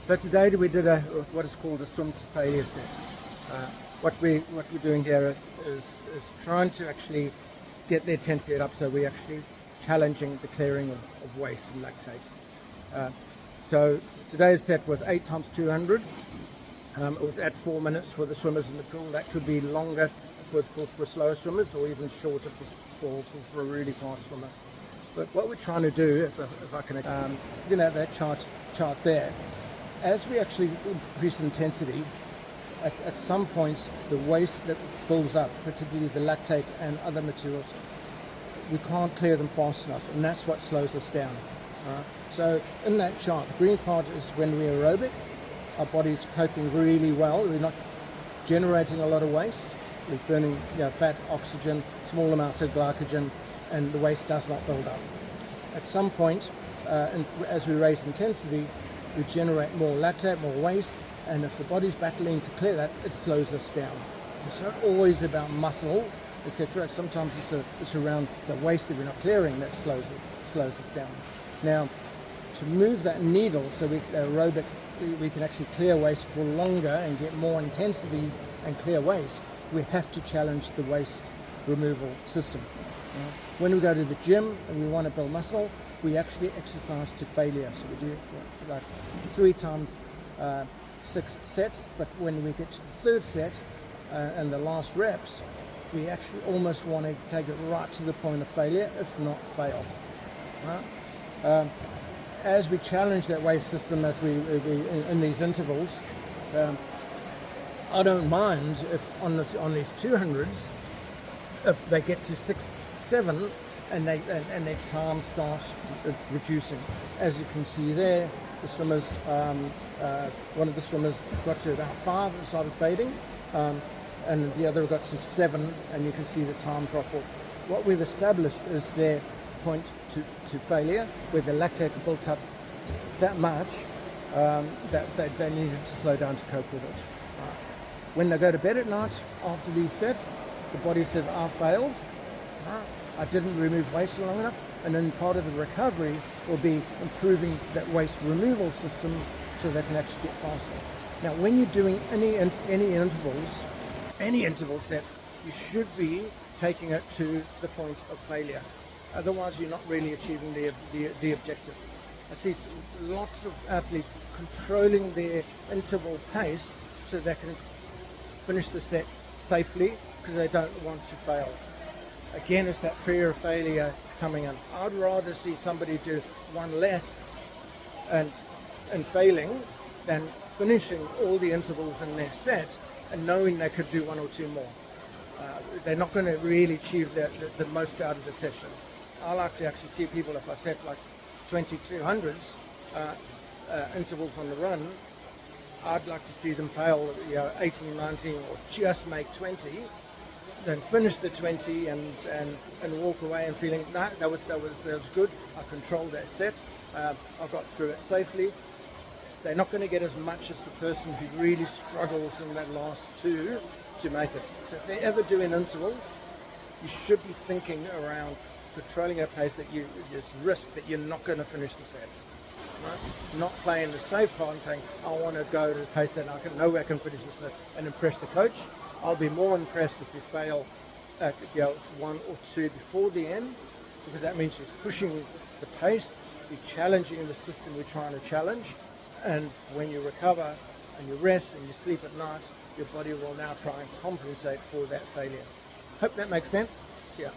But today we did what is called a swim to failure set. What we're doing here is trying to actually get the intensity up, so we're actually challenging the clearing of waste and lactate. So today's set was 8 times 200. It was at 4 minutes for the swimmers in the pool. That could be longer for slower swimmers, or even shorter for really fast swimmers. But what we're trying to do, if I can, that chart there, as we actually increase intensity, at some points the waste that builds up, particularly the lactate and other materials, we can't clear them fast enough, and that's what slows us down. So in that chart, the green part is when we're aerobic, our body's coping really well, we're not generating a lot of waste, we're burning fat, oxygen, small amounts of glycogen, and the waste does not build up. At some point, as we raise intensity, we generate more lactate, more waste, and if the body's battling to clear that, it slows us down. It's not always about muscle, etc. Sometimes it's around the waste that we're not clearing that slows us down. Now, to move that needle so aerobic, we can actually clear waste for longer and get more intensity and clear waste, we have to challenge the waste removal system. When we go to the gym and we want to build muscle, we actually exercise to failure. So we do like 3 times 6 sets, but when we get to the third set and the last reps, we actually almost want to take it right to the point of failure, if not fail. As we challenge that waste system, as we in these intervals, I don't mind if on these 200s, if they get to 6, 7, and their time starts reducing. As you can see there, the swimmers, one of the swimmers got to about 5 and started fading, and the other got to 7, and you can see the time drop off. What we've established is their point to failure, where the lactate's built up that much that they needed to slow down to cope with it. When they go to bed at night after these sets, the body says, I failed, I didn't remove waste long enough, and then part of the recovery will be improving that waste removal system so they can actually get faster. Now, when you're doing any interval set, you should be taking it to the point of failure. Otherwise, you're not really achieving the objective. I see lots of athletes controlling their interval pace so they can finish the set safely because they don't want to fail. Again, it's that fear of failure coming in. I'd rather see somebody do 1 less and failing than finishing all the intervals in their set and knowing they could do 1 or 2 more. They're not going to really achieve the most out of the session. I like to actually see people, if I set like 2200s intervals on the run, I'd like to see them fail 18, 19, or just make 20, then finish the 20 and walk away and feeling, no, that was good. I controlled that set. I got through it safely. They're not going to get as much as the person who really struggles in that last 2 to make it. So if they're ever doing intervals, you should be thinking around controlling a pace that you just risk that you're not going to finish the set. Right? Not playing the safe part and saying, I want to go to the pace that I know I can finish the set and impress the coach. I'll be more impressed if you fail at 1 or 2 before the end, because that means you're pushing the pace, you're challenging the system you're trying to challenge, and when you recover and you rest and you sleep at night, your body will now try and compensate for that failure. Hope that makes sense. Yeah.